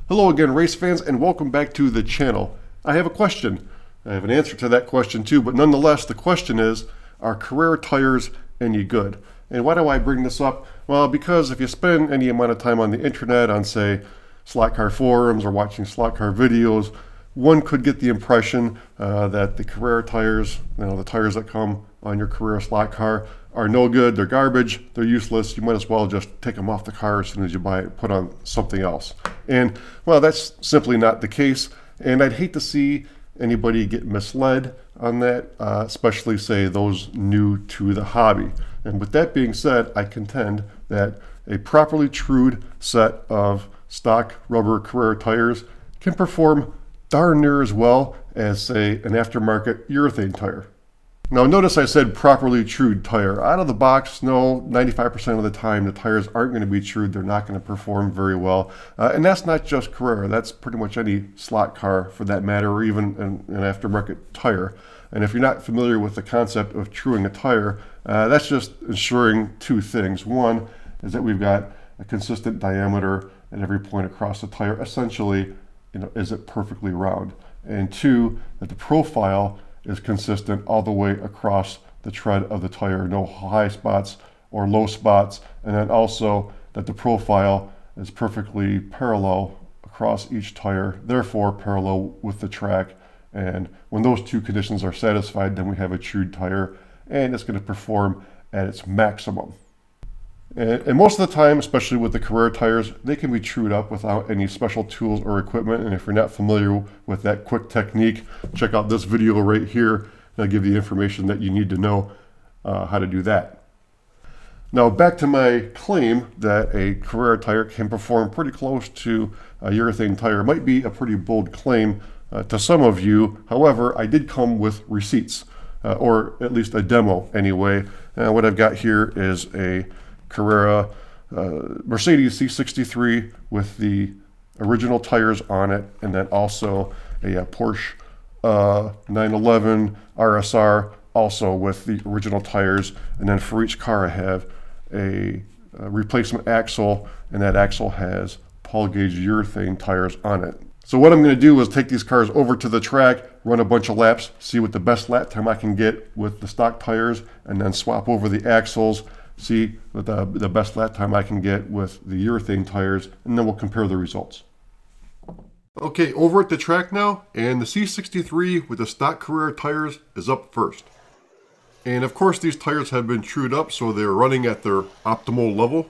Hello again, race fans, and welcome back to the channel. I have a question. I have an answer to that question too, but nonetheless, the question is, are Carrera tires any good? And why do I bring this up? Well, because if you spend any amount of time on the internet, on say, slot car forums or watching slot car videos, one could get the impression that the Carrera tires, the tires that come on your Carrera slot car, are no good, they're garbage, they're useless, you might as well just take them off the car as soon as you buy it, put on something else. And well, that's simply not the case, and I'd hate to see anybody get misled on that, especially say those new to the hobby. And with that being said, I contend that a properly trued set of stock rubber Carrera tires can perform darn near as well as say an aftermarket urethane tire. Now notice I said properly trued tire. Out of the box, no, 95% of the time the tires aren't going to be trued. They're not going to perform very well. And that's not just Carrera. That's pretty much any slot car for that matter, or even an aftermarket tire. And if you're not familiar with the concept of truing a tire, that's just ensuring two things. One is that we've got a consistent diameter at every point across the tire. Essentially, is it perfectly round? And two, that the profile is consistent all the way across the tread of the tire, no high spots or low spots, and then also that the profile is perfectly parallel across each tire, therefore parallel with the track. And when those two conditions are satisfied, then we have a trued tire, and it's going to perform at its maximum. And most of the time, especially with the Carrera tires, they can be trued up without any special tools or equipment. And if you're not familiar with that quick technique, check out this video right here, and I'll give you the information that you need to know how to do that. Now back to my claim that a Carrera tire can perform pretty close to a urethane tire. It might be a pretty bold claim to some of you. However, I did come with receipts, or at least a demo anyway. What I've got here is a Carrera Mercedes C63 with the original tires on it, and then also a Porsche 911 RSR also with the original tires. And then for each car I have a replacement axle, and that axle has Paul Gage urethane tires on it. So what I'm going to do is take these cars over to the track, run a bunch of laps, see what the best lap time I can get with the stock tires, and then swap over the axles, see what the best lap time I can get with the urethane tires, and then we'll compare the results. Okay, over at the track now, and the C63 with the stock Carrera tires is up first. And of course these tires have been trued up, so they're running at their optimal level.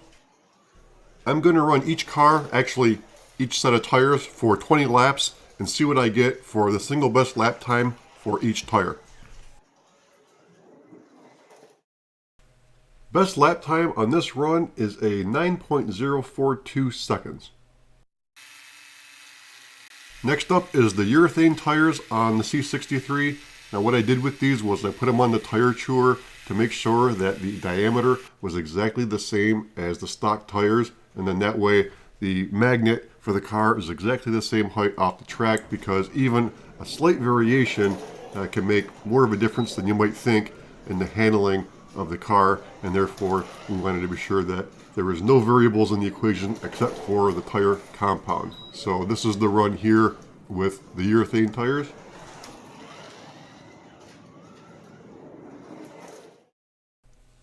I'm going to run each car, actually each set of tires, for 20 laps and see what I get for the single best lap time for each tire. Best lap time on this run is a 9.042 seconds. Next up is the urethane tires on the C63. Now what I did with these was I put them on the tire chewer to make sure that the diameter was exactly the same as the stock tires, and then that way the magnet for the car is exactly the same height off the track, because even a slight variation can make more of a difference than you might think in the handling of the car, and therefore we wanted to be sure that there was no variables in the equation except for the tire compound. So this is the run here with the urethane tires.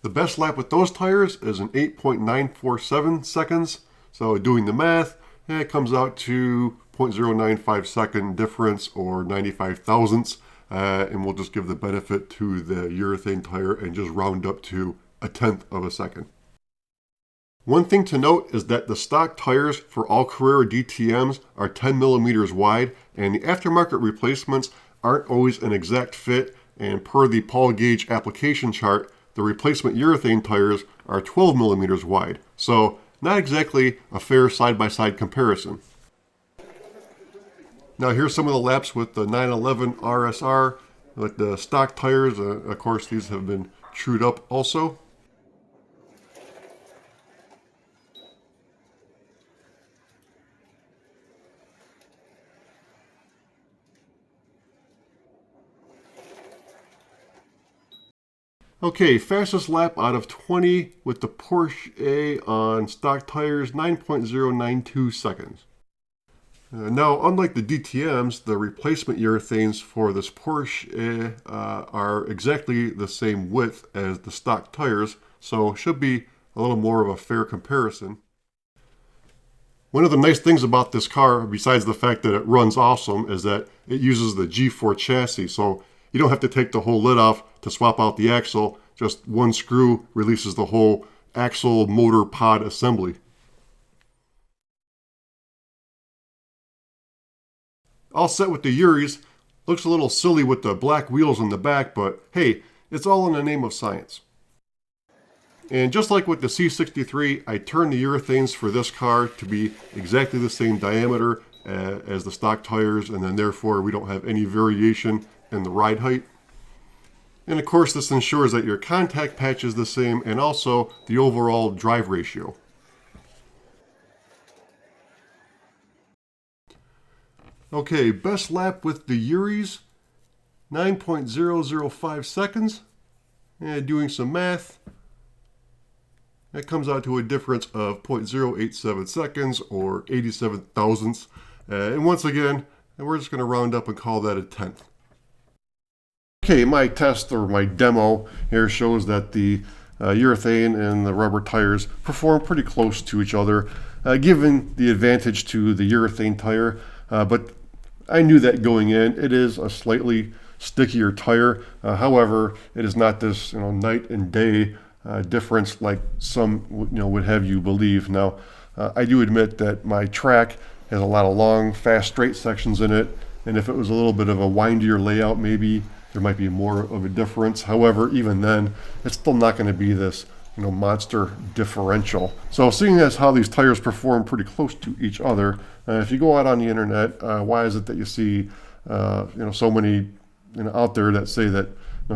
The best lap with those tires is an 8.947 seconds. So doing the math, it comes out to 0.095 second difference, or 95 thousandths. And we'll just give the benefit to the urethane tire and just round up to a tenth of a second. One thing to note is that the stock tires for all Carrera DTMs are 10 millimeters wide, and the aftermarket replacements aren't always an exact fit, and per the Paul Gage application chart, the replacement urethane tires are 12 millimeters wide. So not exactly a fair side-by-side comparison. Now here's some of the laps with the 911 RSR with the stock tires. Of course these have been trued up also. Okay, fastest lap out of 20 with the Porsche A on stock tires, 9.092 seconds. Now, unlike the DTMs, the replacement urethanes for this Porsche are exactly the same width as the stock tires, so should be a little more of a fair comparison. One of the nice things about this car, besides the fact that it runs awesome, is that it uses the G4 chassis, so you don't have to take the whole lid off to swap out the axle. Just one screw releases the whole axle motor pod assembly. All set with the Uris. Looks a little silly with the black wheels in the back, but hey, it's all in the name of science. And just like with the C63, I turned the urethanes for this car to be exactly the same diameter as the stock tires, and then therefore we don't have any variation in the ride height. And of course this ensures that your contact patch is the same and also the overall drive ratio. Okay, best lap with the Uris, 9.005 seconds. And doing some math, that comes out to a difference of 0.087 seconds or 87 thousandths. And once again, we're just going to round up and call that a tenth. Okay, my test or my demo here shows that the urethane and the rubber tires perform pretty close to each other, giving the advantage to the urethane tire. But I knew that going in. It is a slightly stickier tire. However, it is not this night and day difference like some would have you believe. Now, I do admit that my track has a lot of long, fast, straight sections in it, and if it was a little bit of a windier layout, maybe there might be more of a difference. However, even then, it's still not going to be this monster differential. So seeing as how these tires perform pretty close to each other, if you go out on the internet, why is it that you see so many out there that say that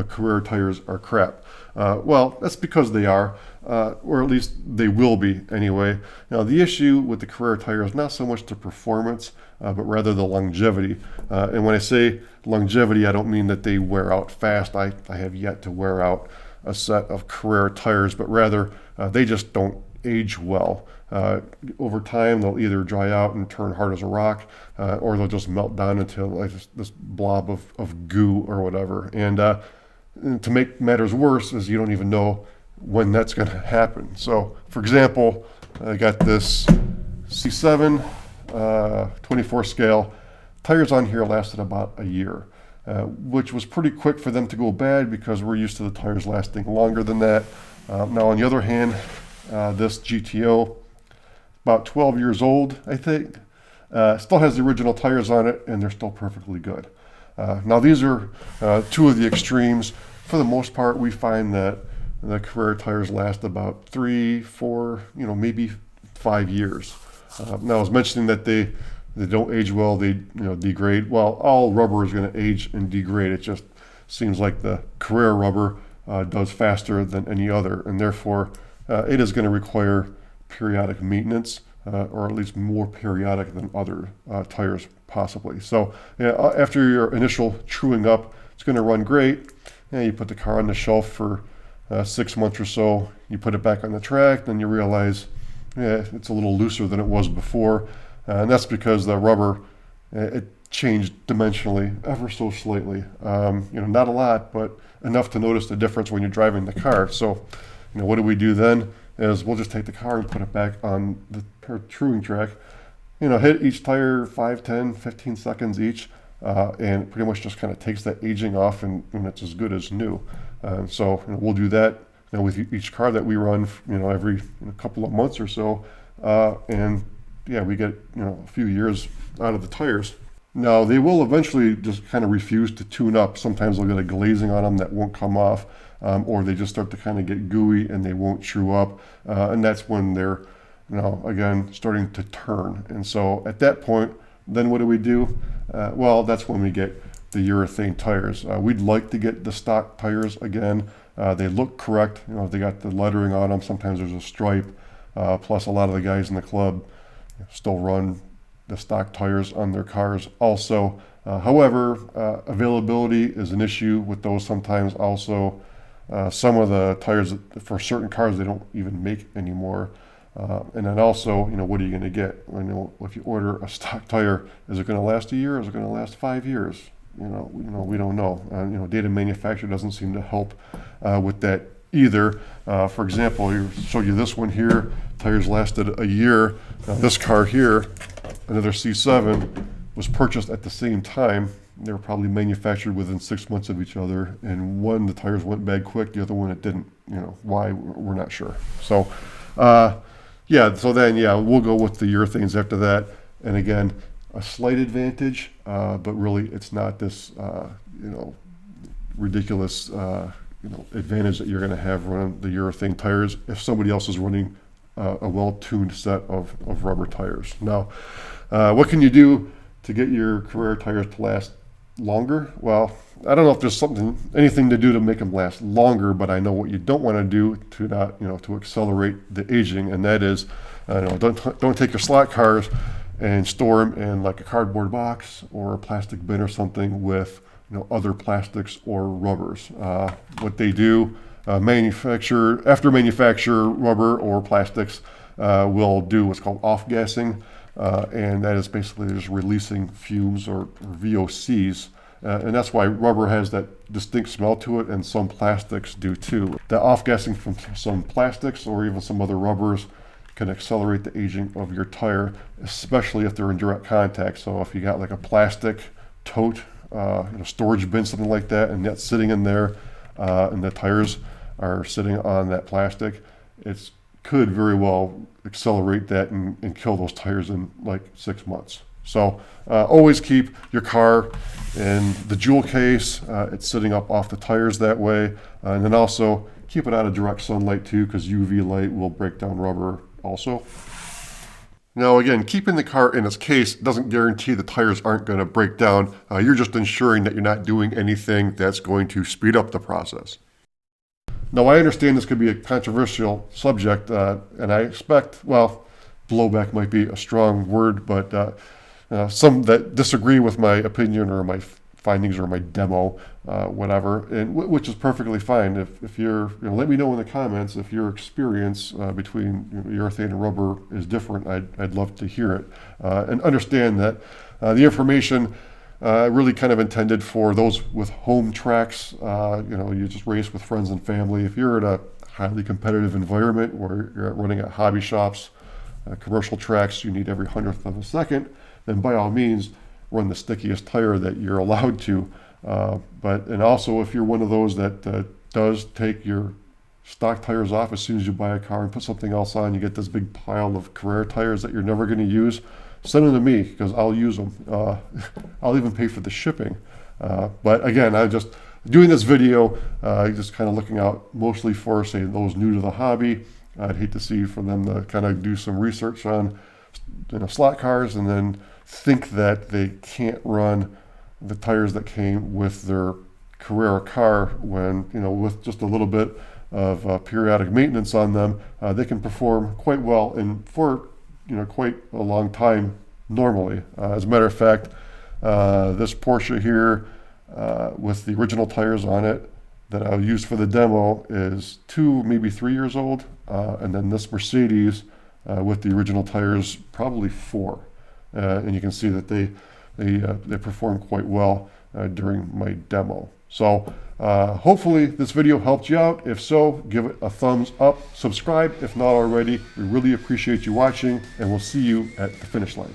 Carrera tires are crap? Well, that's because they are, or at least they will be anyway. Now, the issue with the Carrera tire is not so much the performance, but rather the longevity. And when I say longevity, I don't mean that they wear out fast. I have yet to wear out a set of Carrera tires, but rather they just don't age well. Over time, they'll either dry out and turn hard as a rock, or they'll just melt down into like this blob of goo or whatever. And to make matters worse is you don't even know when that's going to happen. So, for example, I got this C7 24 scale. Tires on here lasted about a year, which was pretty quick for them to go bad because we're used to the tires lasting longer than that. Now, on the other hand, this GTO, about 12 years old, I think, still has the original tires on it, and they're still perfectly good. Now, these are two of the extremes. For the most part, we find that the Carrera tires last about 3, 4, maybe 5 years. Now, I was mentioning that they don't age well, they degrade. Well, all rubber is going to age and degrade. It just seems like the Carrera rubber does faster than any other, and therefore it is going to require periodic maintenance, or at least more periodic than other tires possibly. So after your initial truing up, it's going to run great. You put the car on the shelf for 6 months or so, you put it back on the track, then you realize it's a little looser than it was before, and that's because the rubber it changed dimensionally ever so slightly. Not a lot, but enough to notice the difference when you're driving the car. So what do we do then? Is we'll just take the car and put it back on the truing track, hit each tire 5, 10, 15 seconds each, and pretty much just kind of takes that aging off, and it's as good as new. So we'll do that with each car that we run, every couple of months or so, and we get a few years out of the tires. Now, they will eventually just kind of refuse to tune up. Sometimes they'll get a glazing on them that won't come off, or they just start to kind of get gooey and they won't true up, and that's when they're again starting to turn. And so at that point, then what do we do? Well, that's when we get the urethane tires. We'd like to get the stock tires again. They look correct. They got the lettering on them. Sometimes there's a stripe. Plus, a lot of the guys in the club still run the stock tires on their cars also. However, availability is an issue with those sometimes also. Some of the tires for certain cars they don't even make anymore. And then also, what are you going to get? If you order a stock tire, is it going to last a year? Is it going to last 5 years? We don't know. Data manufacturer doesn't seem to help with that either. For example, I showed you this one here. Tires lasted a year. This car here, another C7, was purchased at the same time. They were probably manufactured within 6 months of each other, and one, the tires went bad quick, the other one it didn't. Why, we're not sure. So we'll go with the urethanes after that. And again, a slight advantage, but really it's not this ridiculous advantage that you're going to have running the urethane tires if somebody else is running a well-tuned set of rubber tires. Now, what can you do to get your Carrera tires to last longer? Well, I don't know if there's anything to do to make them last longer, but I know what you don't want to do to accelerate the aging, and that is, don't take your slot cars and store them in like a cardboard box or a plastic bin or something with other plastics or rubbers. What they do, after manufacture rubber or plastics will do what's called off-gassing, and that is basically just releasing fumes or VOCs. And that's why rubber has that distinct smell to it, and some plastics do too. The off-gassing from some plastics or even some other rubbers can accelerate the aging of your tire, especially if they're in direct contact. So if you got like a plastic tote, storage bin, something like that, and that's sitting in there, and the tires are sitting on that plastic, it could very well accelerate that and kill those tires in like 6 months. So always keep your car in the jewel case. It's sitting up off the tires that way. And then also keep it out of direct sunlight too, because UV light will break down rubber also. Now again, keeping the car in its case doesn't guarantee the tires aren't going to break down. You're just ensuring that you're not doing anything that's going to speed up the process. Now I understand this could be a controversial subject, and I expect, blowback might be a strong word, but some that disagree with my opinion or my findings or my demo, whatever, and which is perfectly fine. If you're, let me know in the comments if your experience between urethane and rubber is different. I'd love to hear it, and understand that the information really kind of intended for those with home tracks. You just race with friends and family. If you're in a highly competitive environment where you're running at hobby shops, commercial tracks, you need every 100th of a second, then by all means run the stickiest tire that you're allowed to. And also if you're one of those that does take your stock tires off as soon as you buy a car and put something else on, you get this big pile of Carrera tires that you're never going to use, send them to me because I'll use them. I'll even pay for the shipping. But again, I'm just doing this video, just kind of looking out mostly for, say, those new to the hobby. I'd hate to see for them to kind of do some research on slot cars and then think that they can't run the tires that came with their Carrera car when, with just a little bit of periodic maintenance on them, they can perform quite well and for quite a long time normally. As a matter of fact, this Porsche here with the original tires on it that I used for the demo is 2, maybe 3 years old, and then this Mercedes with the original tires probably 4, and you can see that they perform quite well during my demo. So hopefully this video helped you out. If so, give it a thumbs up, subscribe if not already. We really appreciate you watching, and we'll see you at the finish line.